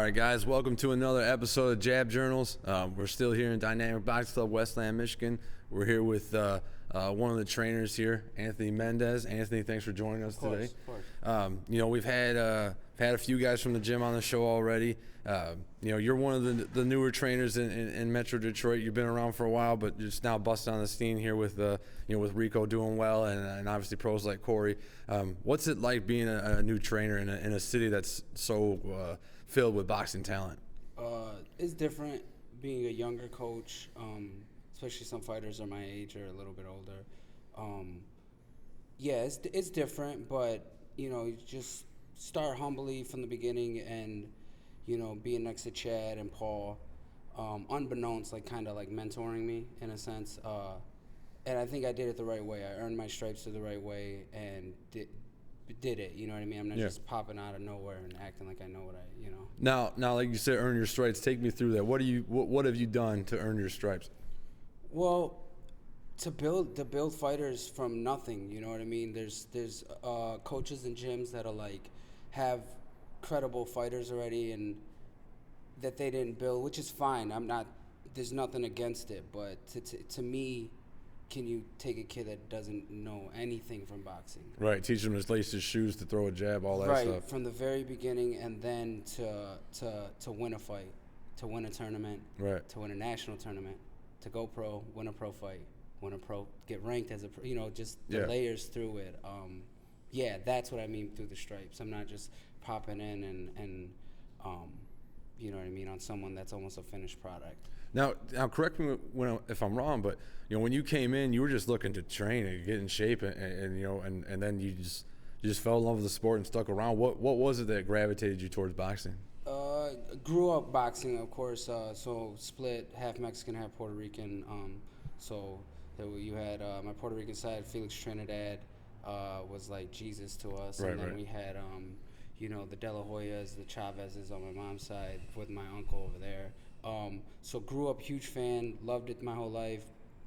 right, guys, welcome to another episode of Jab Journals. We're still here in Dynamic Box Club, Westland, Michigan. We're here with one of the trainers here, Anthony Mendez. Anthony, thanks for joining us today. Of course. We've had a few guys from the gym on the show already. You're one of the newer trainers in Metro Detroit. You've been around for a while, but just now busting on the scene here with with Rico doing well, and obviously pros like Corey. What's it like being a new trainer in a city that's so filled with boxing talent? It's different being a younger coach, especially some fighters are my age or a little bit older. It's different, but you just start humbly from the beginning, and being next to Chad and Paul, unbeknownst, kind of mentoring me in a sense. And I think I did it the right way. I earned my stripes the right way and did it. You know what I mean? I'm not just popping out of nowhere and acting like I know what Now, like you said, earn your stripes. Take me through that. What have you done to earn your stripes? Well, to build fighters from nothing. You know what I mean? There's coaches and gyms that'll have credible fighters already and that they didn't build, which is fine. There's nothing against it, but to me, can you take a kid that doesn't know anything from boxing? Right, teach him to lace his shoes, to throw a jab, all that stuff. Right, from the very beginning, and then to win a fight, to win a tournament, right, to win a national tournament, to go pro, win a pro fight, win a pro, get ranked as a pro, just the layers through it. That's what I mean through the stripes. I'm not just popping in and you know what I mean, on someone that's almost a finished product. Now correct me if I'm wrong, but when you came in, you were just looking to train and get in shape, and then you just fell in love with the sport and stuck around. What was it that gravitated you towards boxing? Grew up boxing, of course. So split, half Mexican, half Puerto Rican. So you had my Puerto Rican side, Felix Trinidad, was like Jesus to us, right, and then right. we had the De La Hoyas, the Chavezes on my mom's side with my uncle over there. So grew up huge fan, loved it my whole life.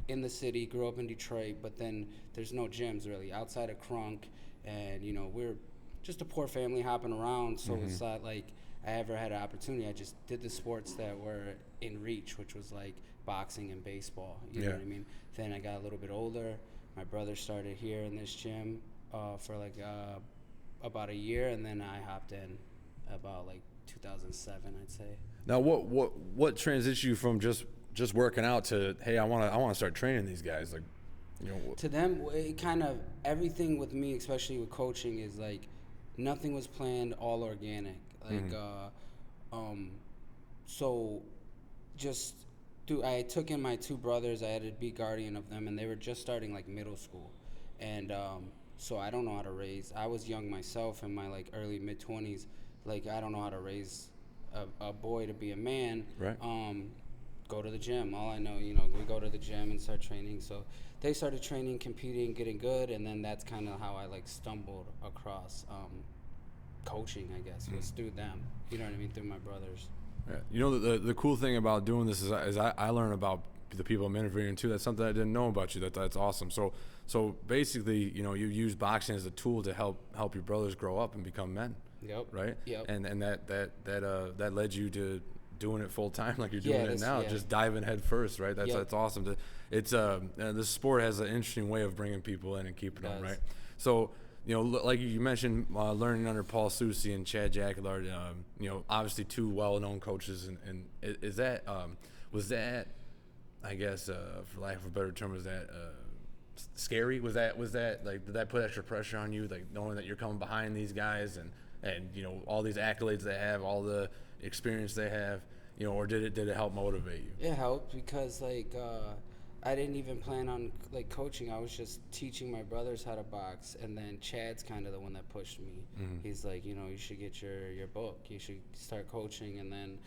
In the city, grew up in Detroit, but then there's no gyms really outside of Crunk, and we're just a poor family hopping around. So It's not like I ever had an opportunity. I just did the sports that were in reach, which was like boxing and baseball. You know what I mean? Then I got a little bit older. My brother started here in this gym for about a year, and then I hopped in about 2007, I'd say. Now, what transitioned you from just working out to, hey, I want to start training these guys? To them, it kind of, everything with me, especially with coaching, is nothing was planned, all organic. I took in my two brothers. I had to be guardian of them, and they were just starting middle school, and so I don't know how to raise. I was young myself in my early mid-20s. I don't know how to raise a boy to be a man. Right. Go to the gym. All I know, we go to the gym and start training. So they started training, competing, getting good, and then that's kind of how I stumbled across coaching, I guess, was through them. You know what I mean? Through my brothers. Yeah. The cool thing about doing this is I learn about the people I'm interviewing too. That's something I didn't know about you. That's awesome. So basically, you use boxing as a tool to help your brothers grow up and become men. Yep. Right. Yep. And that led you to doing it full time like you're doing it now. Yeah. Just diving head first, right? That's awesome. It's this sport has an interesting way of bringing people in and keeping them, right? So like you mentioned, learning under Paul Soucy and Chad Jaquillard, obviously two well-known coaches, and is that was that, I guess, for lack of a better term, was that scary? Was that did that put extra pressure on you, knowing that you're coming behind these guys and all these accolades they have, all the experience they have, or did it help motivate you? It helped because I didn't even plan on coaching. I was just teaching my brothers how to box, and then Chad's kind of the one that pushed me. He's like, you should get your book. You should start coaching, and then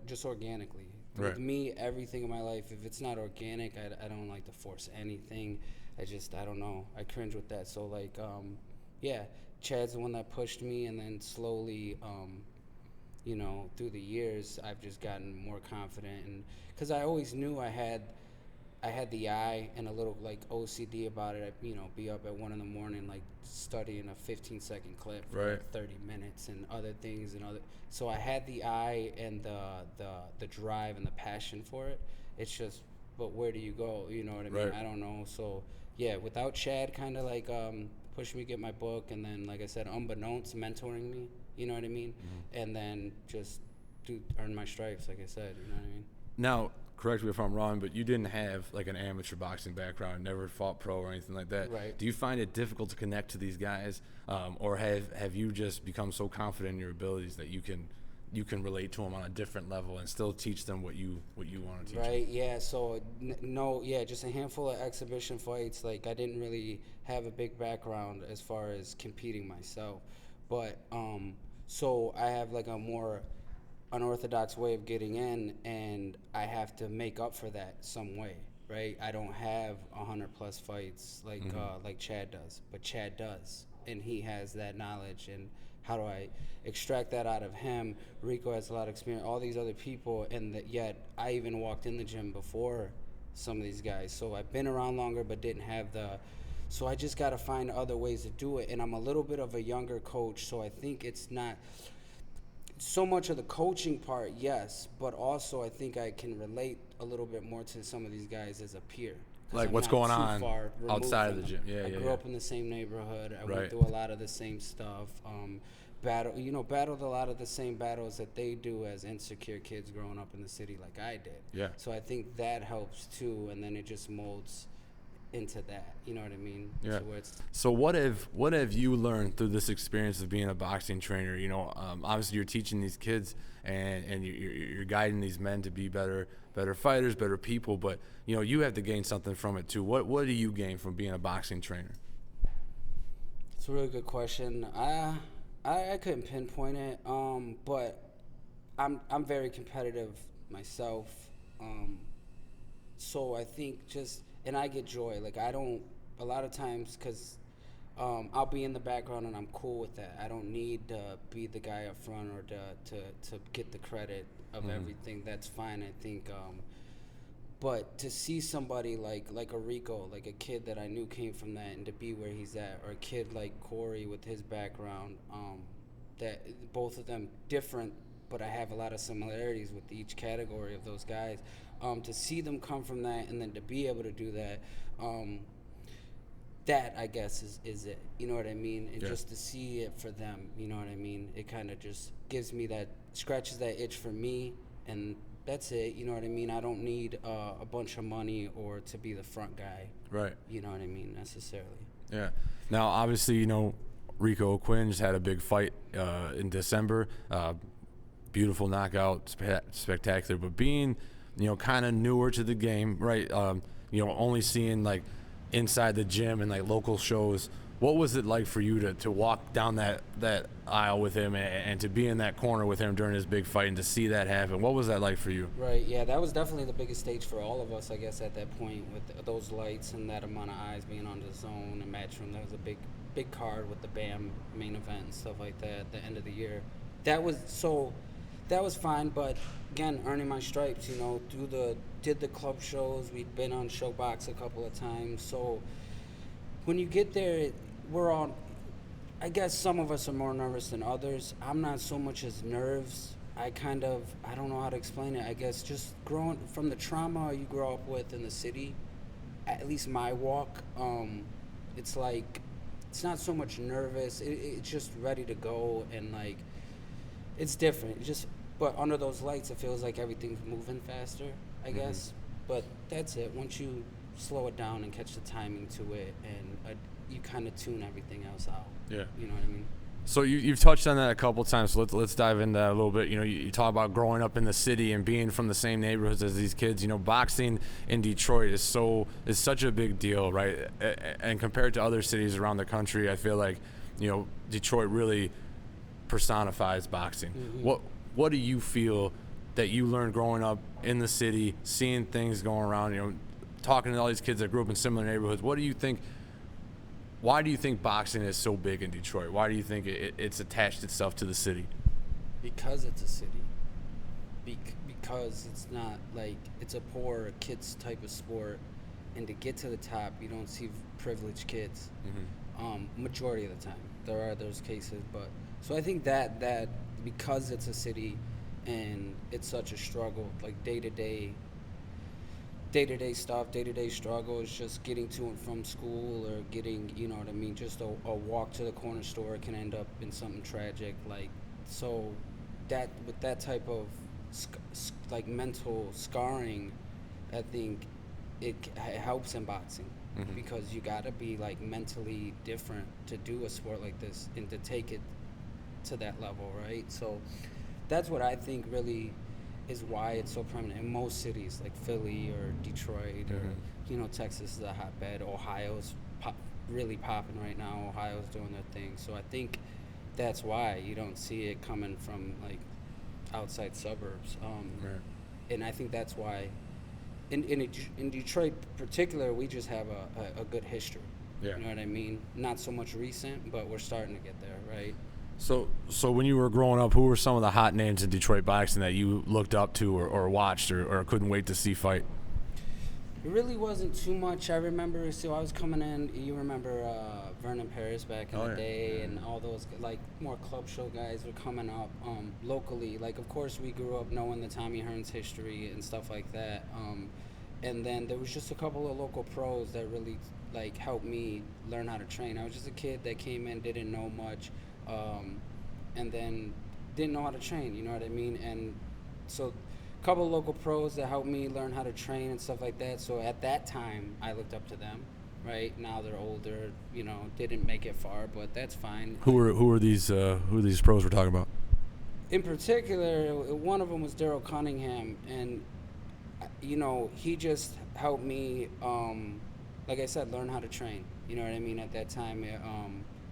just organically. Right. With me, everything in my life, if it's not organic, I don't like to force anything. I don't know. I cringe with that. So Chad's the one that pushed me, and then slowly, through the years, I've just gotten more confident, and because I always knew I I had the eye and a little like OCD about it. I, be up at 1 a.m. like studying a 15-second clip for like 30 minutes and other things and other. So I had the eye and the drive and the passion for it. It's just, but where do you go? You know what I mean? I don't know. So yeah, without Chad kind of like pushing me to get my book, and then like I said, unbeknownst mentoring me. You know what I mean? And then just earn my stripes, like I said. You know what I mean? Now, correct me if I'm wrong, but you didn't have like an amateur boxing background, never fought pro or anything like that. Right. Do you find it difficult to connect to these guys, or have you just become so confident in your abilities that you can relate to them on a different level and still teach them what you want to teach? Right. Yeah. So just a handful of exhibition fights. Like I didn't really have a big background as far as competing myself, but so I have like a more unorthodox way of getting in, and I have to make up for that some way, right? I don't have 100+ fights like Chad does, but Chad does, and he has that knowledge. And how do I extract that out of him? Rico has a lot of experience, all these other people, and yet I even walked in the gym before some of these guys. So I've been around longer, but didn't have so I just got to find other ways to do it. And I'm a little bit of a younger coach, so I think it's not so much of the coaching part, yes, but also I think I can relate a little bit more to some of these guys as a peer. Like what's going on outside of the gym. I grew up in the same neighborhood. I went through a lot of the same stuff. Battled a lot of the same battles that they do as insecure kids growing up in the city like I did. Yeah. So I think that helps too, and then it just molds into that, you know what I mean? Yeah. So what have you learned through this experience of being a boxing trainer? Obviously you're teaching these kids and you're guiding these men to be better fighters, better people, but you have to gain something from it too. What do you gain from being a boxing trainer? It's a really good question. I couldn't pinpoint it, but I'm very competitive myself, so I think and I get joy. Like I don't, a lot of times, because I'll be in the background and I'm cool with that. I don't need to be the guy up front or to get the credit of everything. That's fine, I think. But to see somebody like a Rico, like a kid that I knew came from that, and to be where he's at, or a kid like Corey with his background, that both of them different, but I have a lot of similarities with each category of those guys. To see them come from that, and then to be able to do that, that I guess is it. You know what I mean? And just to see it for them, you know what I mean? It kind of just gives me scratches that itch for me, and that's it. You know what I mean? I don't need a bunch of money or to be the front guy. Right. You know what I mean? Necessarily. Yeah. Now, obviously, Rico Quinn just had a big fight in December. Beautiful knockout, spectacular. But being kind of newer to the game, right? Only seeing like inside the gym and like local shows. What was it like for you to walk down that aisle with him and to be in that corner with him during his big fight and to see that happen? What was that like for you? Right, yeah, that was definitely the biggest stage for all of us, I guess, at that point, with those lights and that amount of eyes being on the zone and Matchroom. That was a big card with the BAM main event and stuff like that at the end of the year. That was fine, but again, earning my stripes, did the club shows. We'd been on Showbox a couple of times. So when you get there, we're all, I guess some of us are more nervous than others. I'm not so much as nerves. I don't know how to explain it. I guess just growing from the trauma you grow up with in the city, at least my walk, it's like, it's not so much nervous. It's just ready to go, and like, it's different. But under those lights, it feels like everything's moving faster, I guess. But that's it. Once you slow it down and catch the timing to it, and you kind of tune everything else out. Yeah. You know what I mean? So you've touched on that a couple of times. So let's dive into that a little bit. You talk about growing up in the city and being from the same neighborhoods as these kids. Boxing in Detroit is such a big deal, right? And compared to other cities around the country, I feel like Detroit really personifies boxing. What do you feel that you learned growing up in the city, seeing things going around, talking to all these kids that grew up in similar neighborhoods? Why do you think boxing is so big in Detroit? Why do you think it's attached itself to the city? Because it's a city. Because it's not like it's a poor kids type of sport. and to get to the top, you don't see privileged kids. Mm-hmm. Majority of the time, there are those cases, but so I think that because it's a city and it's such a struggle, like day-to-day stuff, day-to-day struggle is just getting to and from school or getting, you know what I mean, just a walk to the corner store can end up in something tragic. Like, so that with that type of like mental scarring, I think it helps in boxing. Mm-hmm. Because you gotta be like mentally different to do a sport like this and to take it to that level, right? So that's what I think really is why it's so prominent in most cities like Philly or Detroit, mm-hmm. or, you know, Texas is a hotbed. Ohio's really popping right now. Ohio's doing their thing. So I think that's why you don't see it coming from like outside suburbs. Right. And I think that's why in Detroit in particular, we just have a good history. Yeah. You know what I mean? Not so much recent, but we're starting to get there, right? So when you were growing up, who were some of the hot names in Detroit boxing that you looked up to or watched or couldn't wait to see fight? It really wasn't too much. I remember, so I was coming in, you remember Vernon Paris back in the day, and all those, like, more club show guys were coming up locally. Like, of course, we grew up knowing the Tommy Hearns history and stuff like that. And then there was just a couple of local pros that really, like, helped me learn how to train. I was just a kid that came in, didn't know much, and then didn't know how to train, you know what I mean? And so couple of local pros that helped me learn how to train and stuff like that. So at that time, I looked up to them. Right now they're older, you know, didn't make it far, but that's fine. Who are these pros we're talking about? In particular, one of them was Daryl Cunningham, and you know, he just helped me, like I said, learn how to train. You know what I mean? At that time, it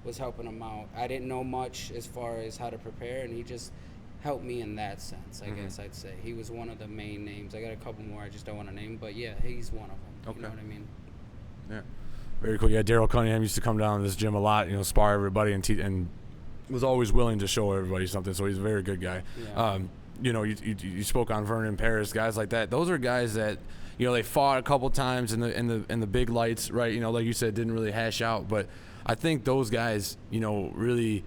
was helping him out. I didn't know much as far as how to prepare, and he just helped me in that sense, I guess I'd say. He was one of the main names. I got a couple more I just don't want to name, but yeah, he's one of them. Okay. You know what I mean? Yeah. Very cool. Yeah, Daryl Cunningham used to come down to this gym a lot, you know, spar everybody and was always willing to show everybody something, so he's a very good guy. Yeah. You know, you spoke on Vernon Paris, guys like that. Those are guys that, you know, they fought a couple times in the big lights, right? You know, like you said, didn't really hash out, but I think those guys, you know, really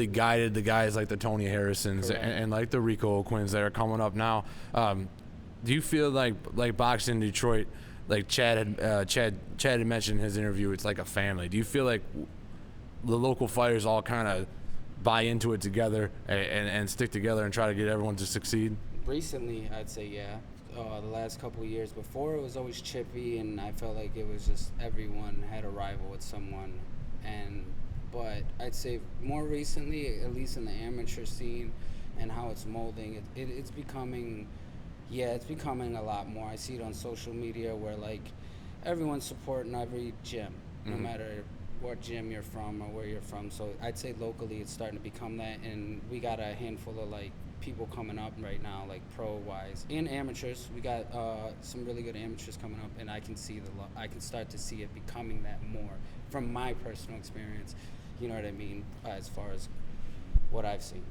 guided the guys like the Tony Harrisons and like the Rico Quinns that are coming up now. Do you feel like boxing in Detroit, like Chad had mentioned in his interview, it's like a family? Do you feel like the local fighters all kind of buy into it together and stick together and try to get everyone to succeed? Recently, I'd say yeah. The last couple of years before, it was always chippy, and I felt like it was just everyone had a rival with someone. But I'd say more recently, at least in the amateur scene and how it's molding, it's becoming a lot more. I see it on social media where, like, everyone's supporting every gym, no matter what gym you're from or where you're from. So I'd say locally it's starting to become that, and we got a handful of, like, people coming up right now, like pro-wise and amateurs. We got some really good amateurs coming up, and I can start to see it becoming that more from my personal experience. You know what I mean? As far as what I've seen.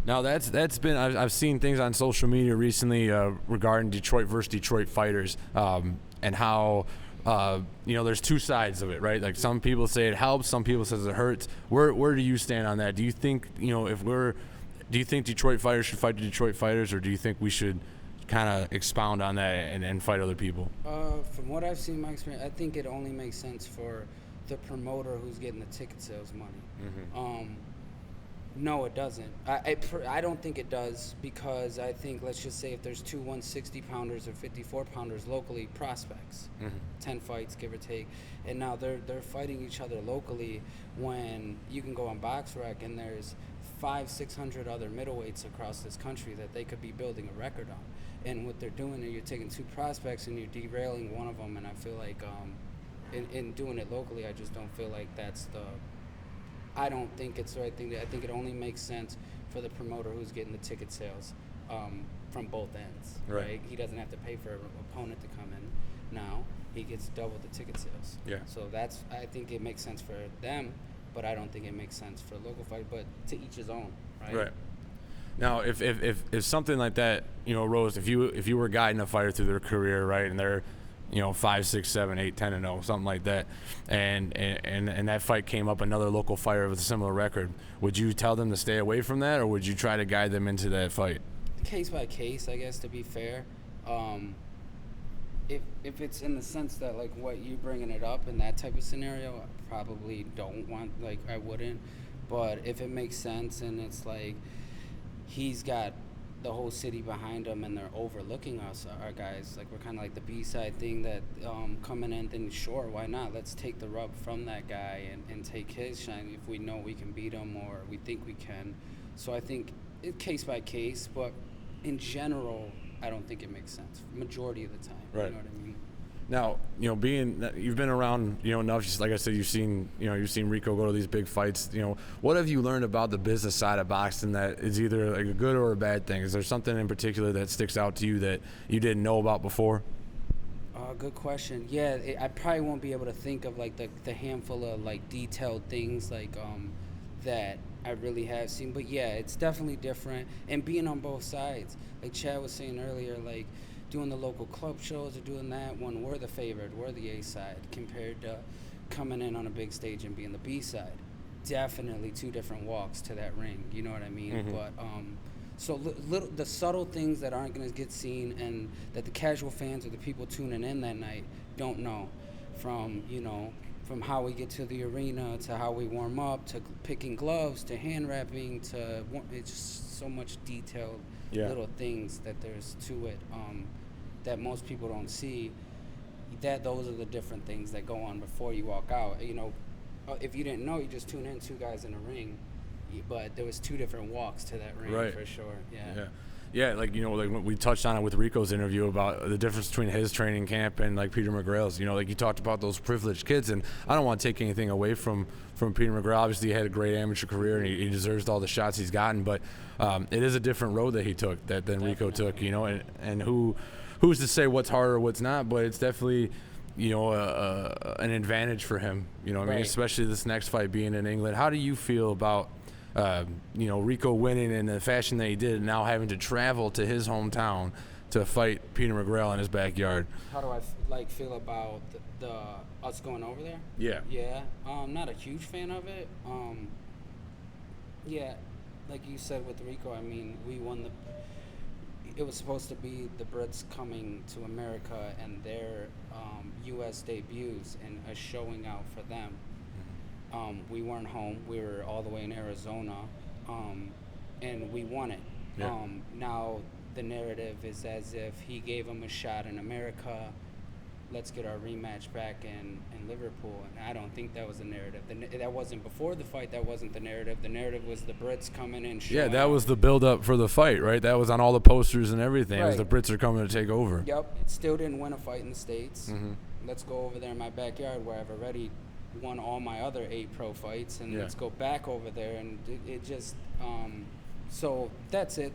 Now that's been I've seen things on social media recently regarding Detroit versus Detroit fighters, and how you know, there's two sides of it, right? Like, some people say it helps, some people says it hurts. Where do you stand on that? Do you think, you know, do you think Detroit fighters should fight the Detroit fighters, or do you think we should kind of expound on that and fight other people? From what I've seen in my experience, I think it only makes sense for the promoter who's getting the ticket sales money. No, it doesn't. I don't think it does, because I think, let's just say if there's two 160-pounders or 54-pounders locally, prospects, 10 fights, give or take, and now they're fighting each other locally, when you can go on BoxRec and there's 500-600 other middleweights across this country that they could be building a record on. And what they're doing is you're taking two prospects and you're derailing one of them, and I feel like in doing it locally, I just don't feel like I don't think it's the right thing. I think it only makes sense for the promoter who's getting the ticket sales from both ends. Right? He doesn't have to pay for an opponent to come in. Now he gets double the ticket sales. Yeah. So I think it makes sense for them, but I don't think it makes sense for a local fight. But to each his own. Right. Now, if something like that, you know, arose, if you were guiding a fighter through their career, right, and they're, 5, 6, 7, 8, 10-0, something like that, and that fight came up another local fighter with a similar record, would you tell them to stay away from that, or would you try to guide them into that fight? Case by case, I guess, to be fair. If it's in the sense that, like, what you bringing it up in that type of scenario, I probably don't want, like, I wouldn't. But if it makes sense and it's like he's got the whole city behind him and they're overlooking us, our guys, like, we're kind of like the B-side thing that coming in, then sure, why not? Let's take the rub from that guy and take his shine if we know we can beat him or we think we can. So I think it case by case, but in general, I don't think it makes sense majority of the time. Right. You know what I mean? Now, being that you've been around, enough, just like I said, you've seen Rico go to these big fights. What have you learned about the business side of boxing that is either like a good or a bad thing? Is there something in particular that sticks out to you that you didn't know about before? Good question. Yeah, I probably won't be able to think of like the handful of like detailed things like that I really have seen. But yeah, it's definitely different. And being on both sides, like Chad was saying earlier, like doing the local club shows or doing that when we're the favored, we're the A side compared to coming in on a big stage and being the B side. Definitely two different walks to that ring. You know what I mean? Mm-hmm. But so little the subtle things that aren't going to get seen and that the casual fans or the people tuning in that night don't know, from how we get to the arena to how we warm up to picking gloves to hand wrapping to it's just so much detailed little things that there's to it that most people don't see. That those are the different things that go on before you walk out. If you didn't know, you just tune in, two guys in a ring, but there was two different walks to that ring, right, for sure. Yeah, like like we touched on it with Rico's interview about the difference between his training camp and like Peter McGrail's. Like you talked about those privileged kids, and I don't want to take anything away from Peter McGrail. Obviously, he had a great amateur career, and he deserves all the shots he's gotten. But it is a different road that he took than Rico took. And who's to say what's harder, what's not? But it's definitely an advantage for him. I mean, especially this next fight being in England. How do you feel about Rico winning in the fashion that he did, now having to travel to his hometown to fight Peter McGrail in his backyard? How do I feel about the us going over there? Yeah. Not a huge fan of it. Yeah, like you said with Rico, I mean, we won it was supposed to be the Brits coming to America and their U.S. debuts and us showing out for them. We weren't home. We were all the way in Arizona, and we won it. Yeah. Now the narrative is as if he gave him a shot in America. Let's get our rematch back in Liverpool. And I don't think that was the narrative. That wasn't before the fight. That wasn't the narrative. The narrative was the Brits coming in. Yeah, that was the build-up for the fight, right? That was on all the posters and everything. Right. It was the Brits are coming to take over. Yep. Still didn't win a fight in the States. Mm-hmm. Let's go over there in my backyard where I've already won all my other 8 pro fights, and let's go back over there. And it just so that's it.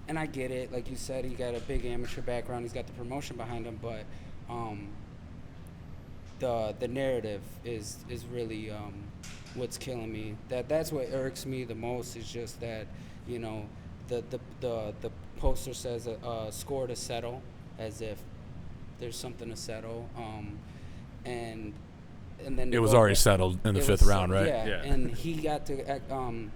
And I get it, like you said, he got a big amateur background, he's got the promotion behind him, but the narrative is really what's killing me. That's what irks me the most, is just that the poster says a score to settle, as if there's something to settle, and then it was already settled in the 5th round, right? Yeah. And he got to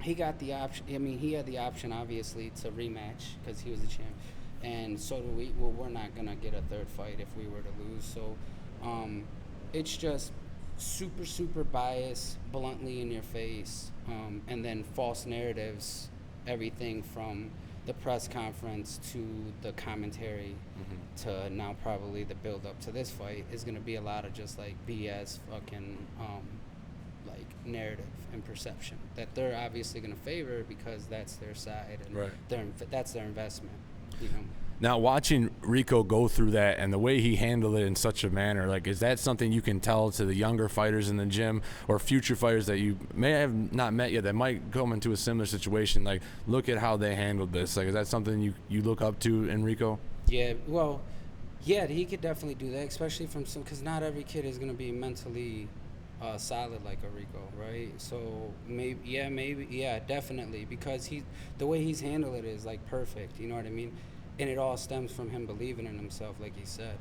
he got the option. I mean, he had the option, obviously, to rematch because he was the champ, and so do we. Well, we're not gonna get a third fight if we were to lose. So it's just super biased, bluntly in your face, and then false narratives. Everything from the press conference to the commentary to now probably the build up to this fight is going to be a lot of just like BS fucking like narrative and perception that they're obviously going to favor because that's their side and that's their investment. Now, watching Rico go through that and the way he handled it in such a manner, like, is that something you can tell to the younger fighters in the gym or future fighters that you may have not met yet that might come into a similar situation? Like, look at how they handled this. Like, is that something you look up to in Rico? Yeah, well, yeah, he could definitely do that, especially from because not every kid is going to be mentally solid like a Rico, right? So maybe, definitely, because the way he's handled it is like perfect. You know what I mean? and it all stems from him believing in himself, like he said.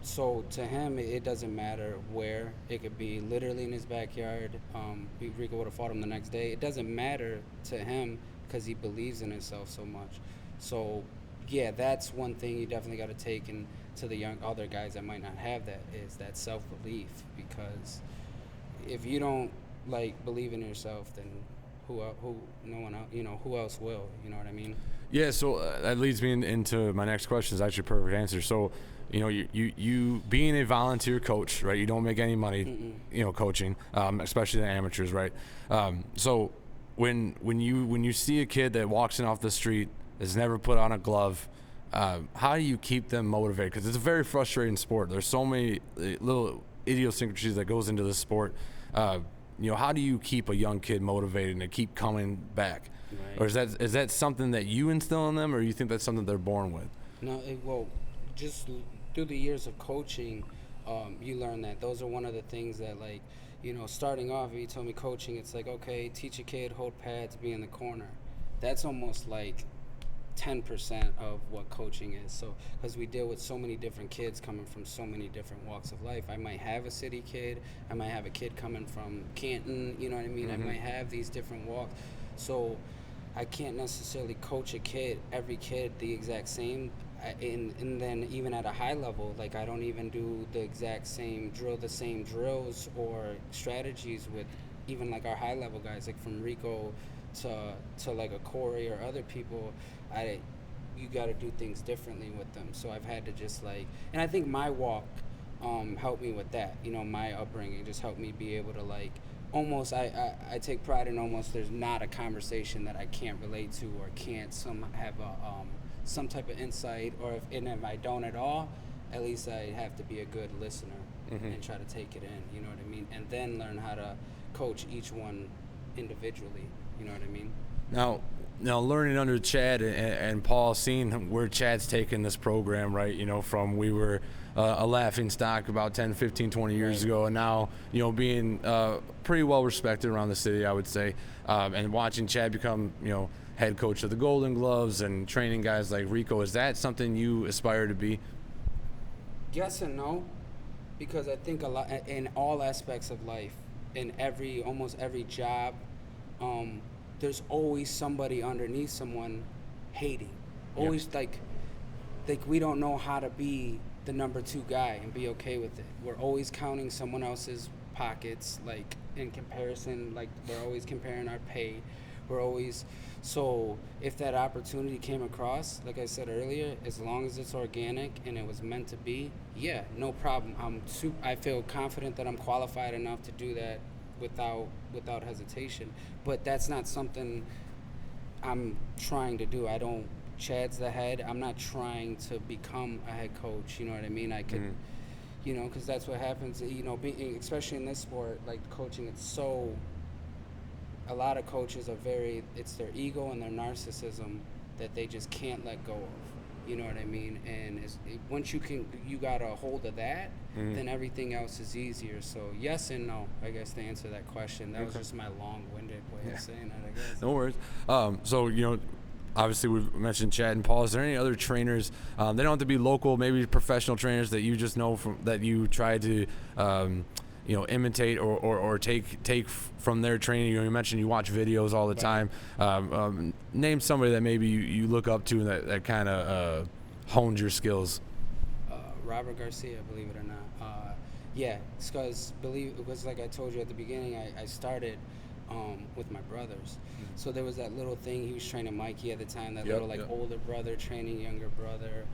So to him, it doesn't matter where. It could be literally in his backyard. Rico would have fought him the next day. It doesn't matter to him because he believes in himself so much. So, yeah, that's one thing you definitely got to take into the young other guys that might not have that, is that self-belief. Because if you don't believe in yourself, then who no one else, who else will? You know what I mean? Yeah. So that leads me into my next question. Is actually a perfect answer. So, you being a volunteer coach, right? You don't make any money, coaching, especially the amateurs, right? So when you see a kid that walks in off the street, has never put on a glove, how do you keep them motivated? Because it's a very frustrating sport. There's so many little idiosyncrasies that goes into this sport. How do you keep a young kid motivated and to keep coming back? Right. Or is that something that you instill in them, or you think that's something they're born with? No, just through the years of coaching, you learn that those are one of the things that, starting off, if you told me coaching, it's like, okay, teach a kid, hold pads, be in the corner. That's almost like 10% of what coaching is. So, because we deal with so many different kids coming from so many different walks of life. I might have a city kid, I might have a kid coming from Canton, you know what I mean? Mm-hmm. I might have these different walks. So I can't necessarily coach every kid the exact same. And then even at a high level, I don't even do the exact same the same drills or strategies with even our high level guys, from Rico to a Corey or other people. You got to do things differently with them. So I've had to just and I think my walk helped me with that. My upbringing just helped me be able to almost I take pride in almost there's not a conversation that I can't relate to or can't have some type of insight, or if I don't at all, at least I have to be a good listener and try to take it in, you know what I mean, and then learn how to coach each one individually, you know what I mean. Now learning under Chad and Paul, seeing where Chad's taken this program, right, from we were a laughing stock about 10, 15, 20 years ago, and now, being pretty well respected around the city, I would say, and watching Chad become, head coach of the Golden Gloves and training guys like Rico, is that something you aspire to be? Yes and no, because I think a lot in all aspects of life, in almost every job, there's always somebody underneath someone hating. Always we don't know how to be the number 2 guy and be okay with it. We're always counting someone else's pockets, in comparison, we're always comparing our pay. We're always, so if that opportunity came across, like I said earlier, as long as it's organic and it was meant to be, yeah, no problem. I feel confident that I'm qualified enough to do that without hesitation. But that's not something I'm trying to do. Chad's the head. I'm not trying to become a head coach. You know what I mean? I could, because that's what happens. Especially in this sport, coaching, it's so. A lot of coaches it's their ego and their narcissism that they just can't let go of. You know what I mean? And once you got a hold of that, then everything else is easier. So yes and no, I guess, to answer that question. That was just my long-winded way of saying that, I guess. No worries. So, obviously we've mentioned Chad and Paul. Is there any other trainers, they don't have to be local, maybe professional trainers that you just know that you try to imitate or take from their training? You mentioned you watch videos all the time. Name somebody that maybe you look up to and that kind of honed your skills. Robert Garcia, believe it or not. Because like I told you at the beginning, I started with my brothers. So there was that little thing. He was training Mikey at the time, older brother training younger brother.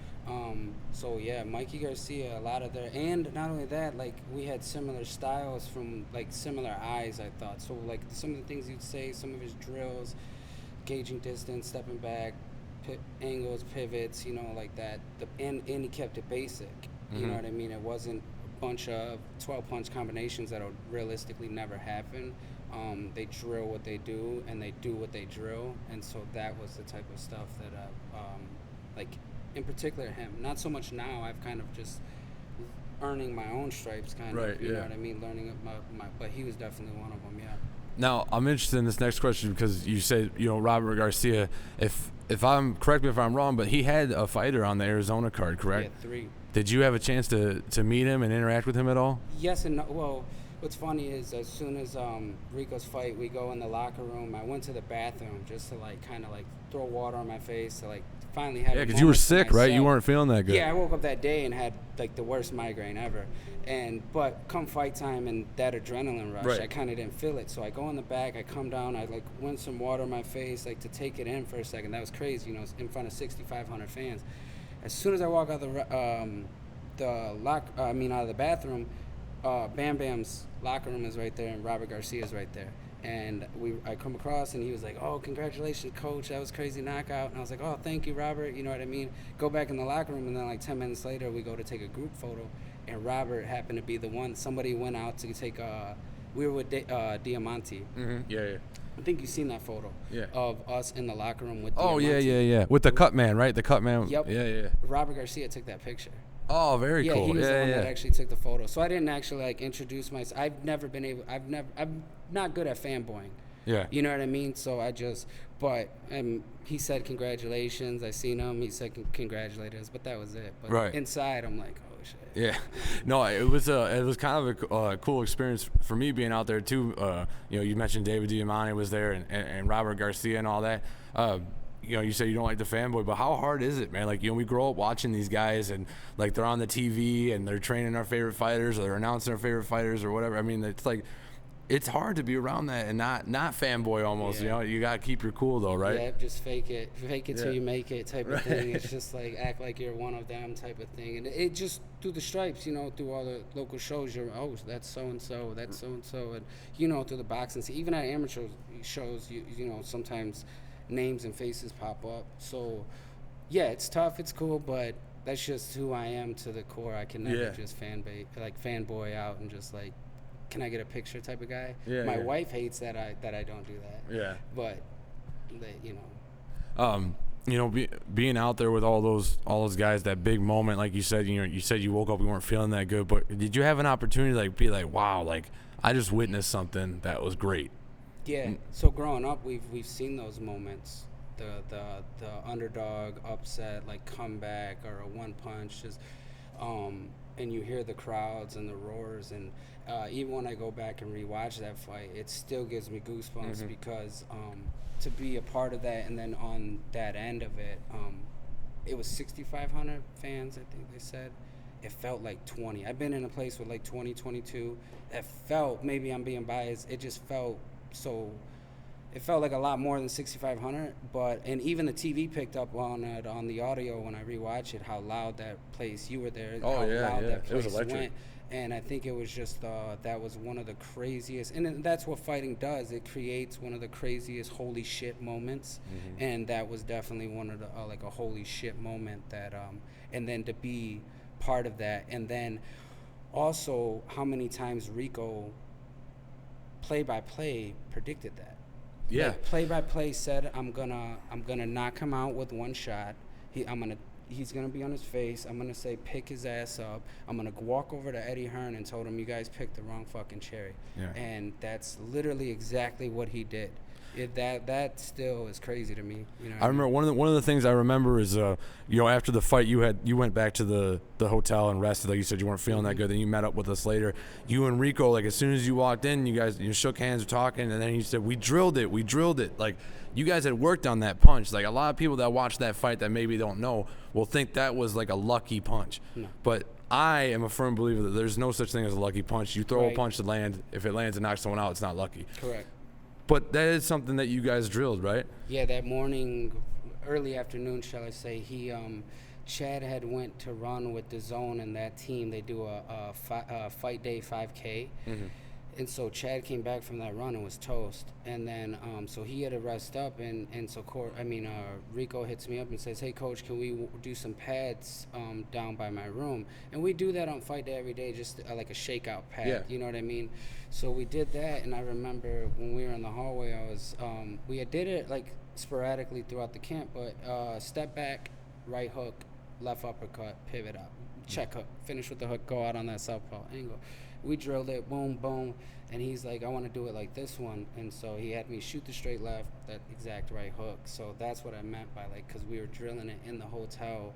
So yeah, Mikey Garcia, a lot of and not only that, we had similar styles from similar eyes, I thought. So some of the things he'd say, some of his drills, gauging distance, stepping back, angles, pivots, that. And he kept it basic. You know what I mean? It wasn't a bunch of 12-punch combinations that'll realistically never happen. They drill what they do, and they do what they drill, and so that was the type of stuff that in particular him. Not so much now. I've kind of just earning my own stripes, kind of. You know what I mean? Learning my but he was definitely one of them. Yeah. Now, I'm interested in this next question because you said, Robert Garcia, if I'm, correct me if I'm wrong, but he had a fighter on the Arizona card, correct? Yeah, 3. Did you have a chance to meet him and interact with him at all? Yes and no. Well, what's funny is as soon as Rico's fight, we go in the locker room. I went to the bathroom just to kind of throw water on my face to finally have. Yeah, because you were sick, right? You weren't feeling that good. Yeah, I woke up that day and had the worst migraine ever. But come fight time and that adrenaline rush, right. I kind of didn't feel it. So I go in the back, I come down, I went some water on my face, to take it in for a second. That was crazy, in front of 6,500 fans. As soon as I walk out out of the bathroom, Bam Bam's locker room is right there and Robert Garcia's right there. And I come across and he was like, "Oh, congratulations, coach. That was crazy knockout." And I was like, "Oh, thank you, Robert." You know what I mean? Go back in the locker room and then 10 minutes later we go to take a group photo. And Robert happened to be the one. Somebody went out to take we were with Diamante. Mm-hmm. Yeah. I think you've seen that photo of us in the locker room with Diamante. Oh, yeah. With the cut man, right? The cut man. Yep. Yeah. Robert Garcia took that picture. Oh, very cool. Yeah, he was the one that actually took the photo. So I didn't actually introduce myself. I'm not good at fanboying. Yeah. You know what I mean? So but he said congratulations. I seen him. He said congratulate us, but that was it. But inside, I'm like, oh shit. Yeah. No, it was kind of a cool experience for me being out there too. You mentioned David Diamante was there and Robert Garcia and all that. You say you don't like the fanboy, but how hard is it, man? We grow up watching these guys and they're on the TV and they're training our favorite fighters or they're announcing our favorite fighters or whatever. I mean, it's hard to be around that and not fanboy almost. Yeah. You got to keep your cool though, right? Yeah, just fake it till you make it type of thing. It's just act like you're one of them type of thing. And it just through the stripes, through all the local shows, that's so and so, that's so and so, and through the boxing scene, even at amateur shows, sometimes names and faces pop up. So yeah, it's tough, it's cool, but that's just who I am to the core. I can never just fanboy out and just can I get a picture type of guy. My wife hates that I don't do that. But being out there with all those guys, that big moment, like you said, you said you woke up, you weren't feeling that good, but did you have an opportunity to be wow, I just witnessed something that was great? Yeah. So growing up, we've seen those moments, the underdog upset, comeback or a one punch, and you hear the crowds and the roars, and even when I go back and rewatch that fight, it still gives me goosebumps because to be a part of that, and then on that end of it, it was 6,500 fans, I think they said. It felt like 20. I've been in a place with 20, 22. It felt, maybe I'm being biased, it just felt so. It felt like a lot more than 6,500, and even the TV picked up on it on the audio when I rewatched it, how loud that place, you were there, how loud that place it was electric. went. And I think it was just that was one of the craziest, and that's what fighting does. It creates one of the craziest holy shit moments, and that was definitely one of the a holy shit moment that and then to be part of that, and then also how many times Rico play-by-play predicted that. Yeah. Play-by-play said, I'm gonna knock him out with one shot. He's gonna be on his face. I'm gonna say pick his ass up. I'm gonna walk over to Eddie Hearn and told him, you guys picked the wrong fucking cherry. Yeah. And that's literally exactly what he did. That still is crazy to me. I remember one of the things I remember is after the fight you went back to the hotel and rested, like you said you weren't feeling that good. Then you met up with us later. You and Rico, as soon as you walked in, you guys shook hands, were talking, and then you said we drilled it. You guys had worked on that punch. A lot of people that watch that fight that maybe don't know will think that was a lucky punch. No. But I am a firm believer that there's no such thing as a lucky punch. You throw a punch to land. If it lands and knocks someone out, it's not lucky. Correct. But that is something that you guys drilled, right? Yeah, that morning, early afternoon, shall I say, Chad had went to run with the Zone and that team. They do a fight day 5K. And so Chad came back from that run and was toast. And then so he had to rest up. And so Rico hits me up and says, hey, Coach, can we do some pads down by my room? And we do that on fight day every day, just like a shakeout pad. Yeah. You know what I mean? So we did that. And I remember when we were in the hallway, we did it sporadically throughout the camp. But step back, right hook, left uppercut, pivot up, check hook, finish with the hook, go out on that southpaw angle. We drilled it, boom, boom, and he's like, I want to do it like this one. And so he had me shoot the straight left, that exact right hook. So that's what I meant by, like, because we were drilling it in the hotel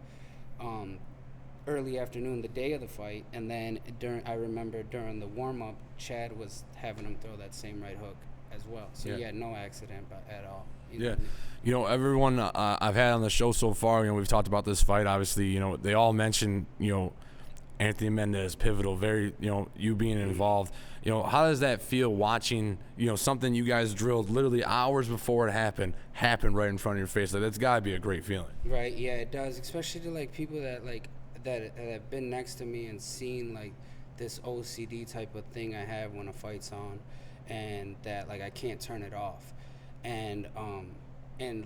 early afternoon, the day of the fight. And then I remember during the warm-up, Chad was having him throw that same right hook as well. So he had no accident at all. You know what I mean? You know, everyone I've had on the show so far, you know, we've talked about this fight. Obviously, you know, they all mention, you know, Anthony Mendez, pivotal, very, you know, you being involved. You know, how does that feel watching, you know, something you guys drilled literally hours before it happened right in front of your face? Like, that's got to be a great feeling. Right, yeah, it does, especially to, like, people that, like, that have been next to me and seen, like, this OCD type of thing I have when a fight's on, and that, like, I can't turn it off. And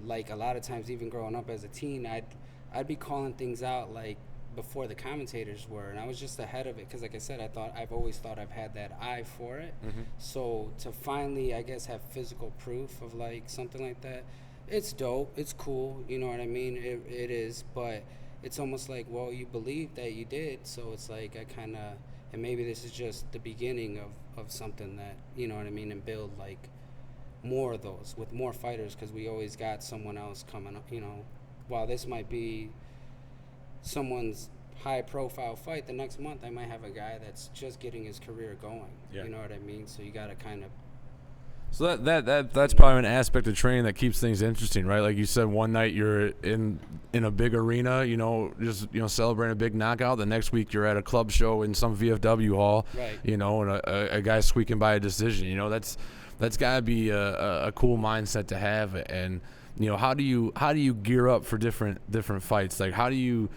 like, a lot of times, even growing up as a teen, I'd be calling things out, like, before the commentators were, and I was just ahead of it because, like I said, I've always thought I've had that eye for it. So to finally, I guess, have physical proof of, like, something like that, it's dope, it's cool, you know what I mean? It is, but it's almost like, well, you believe that you did, so it's like I kind of, and maybe this is just the beginning of something that, you know what I mean, and build, like, more of those with more fighters, because we always got someone else coming up, you know. While this might be someone's high-profile fight, the next month I might have a guy that's just getting his career going. You know what I mean? So you got to kind of. So that's probably an aspect of training that keeps things interesting, right? Like you said, one night you're in a big arena, you know, just, you know, celebrating a big knockout. The next week you're at a club show in some VFW hall, right, you know, and a guy squeaking by a decision. You know, that's got to be a cool mindset to have. And, you know, how do you gear up for different fights? Like, how do you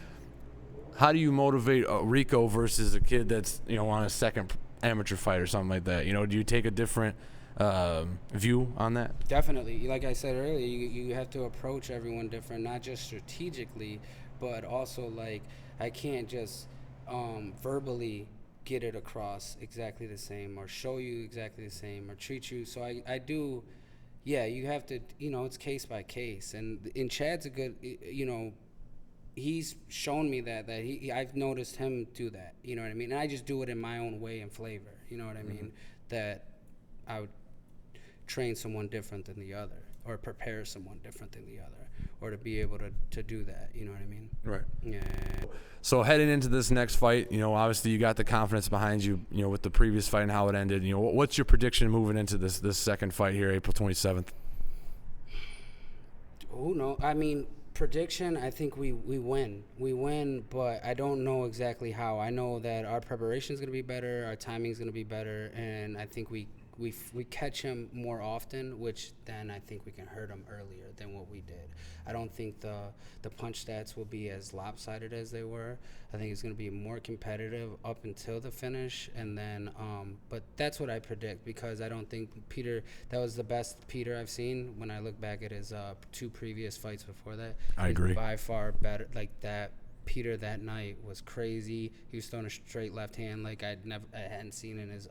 motivate Rico versus a kid that's, you know, on a second amateur fight or something like that? You know, do you take a different view on that? Definitely. Like I said earlier, you have to approach everyone different, not just strategically, but also, like, I can't just verbally get it across exactly the same or show you exactly the same or treat you. So I do, you have to, you know, it's case by case. And Chad's a good, you know, he's shown me that I've noticed him do that, you know what I mean? And I just do it in my own way and flavor, you know what I mean? That I would train someone different than the other, or prepare someone different than the other, or to be able to do that, you know what I mean? Right. Yeah. So heading into this next fight, you know, obviously you got the confidence behind you, you know, with the previous fight and how it ended. You know, what's your prediction moving into this second fight here, April 27th? Oh, no. I mean, prediction, I think we win, but I don't know exactly how. I know that our preparation is going to be better, our timing is going to be better, and I think we catch him more often, which then I think we can hurt him earlier than what we did. I don't think the punch stats will be as lopsided as they were. I think it's going to be more competitive up until the finish, and then but that's what I predict, because I don't think that was the best Peter I've seen when I look back at his two previous fights before that. I agree. By far better. Like, that Peter that night was crazy. He was throwing a straight left hand like I hadn't seen in his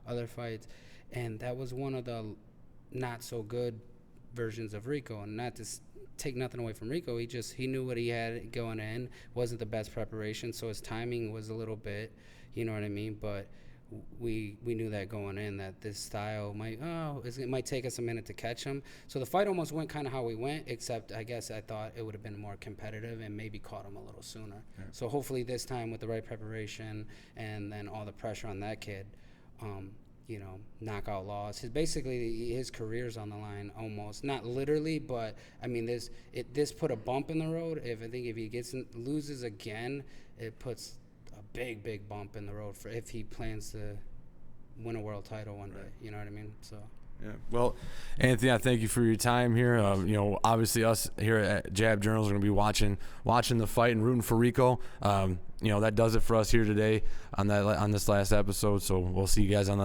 other fights, and that was one of the not so good versions of Rico. And not to take nothing away from Rico, he knew what he had going in. Wasn't the best preparation, so his timing was a little bit, you know what I mean? But we knew that going in, that this style it might take us a minute to catch him. So the fight almost went kind of how we went, except I guess I thought it would have been more competitive and maybe caught him a little sooner. Yeah. So hopefully this time, with the right preparation and then all the pressure on that kid, you know, knockout loss. Basically his career's on the line, almost. Not literally, but I mean, this put a bump in the road. If he loses again, it puts a big bump in the road for if he plans to win a world title one day. You know what I mean? So. Yeah. Well, Anthony, I thank you for your time here. You know, obviously us here at Jab Journals are going to be watching the fight and rooting for Rico. You know, that does it for us here today on this last episode. So we'll see you guys on the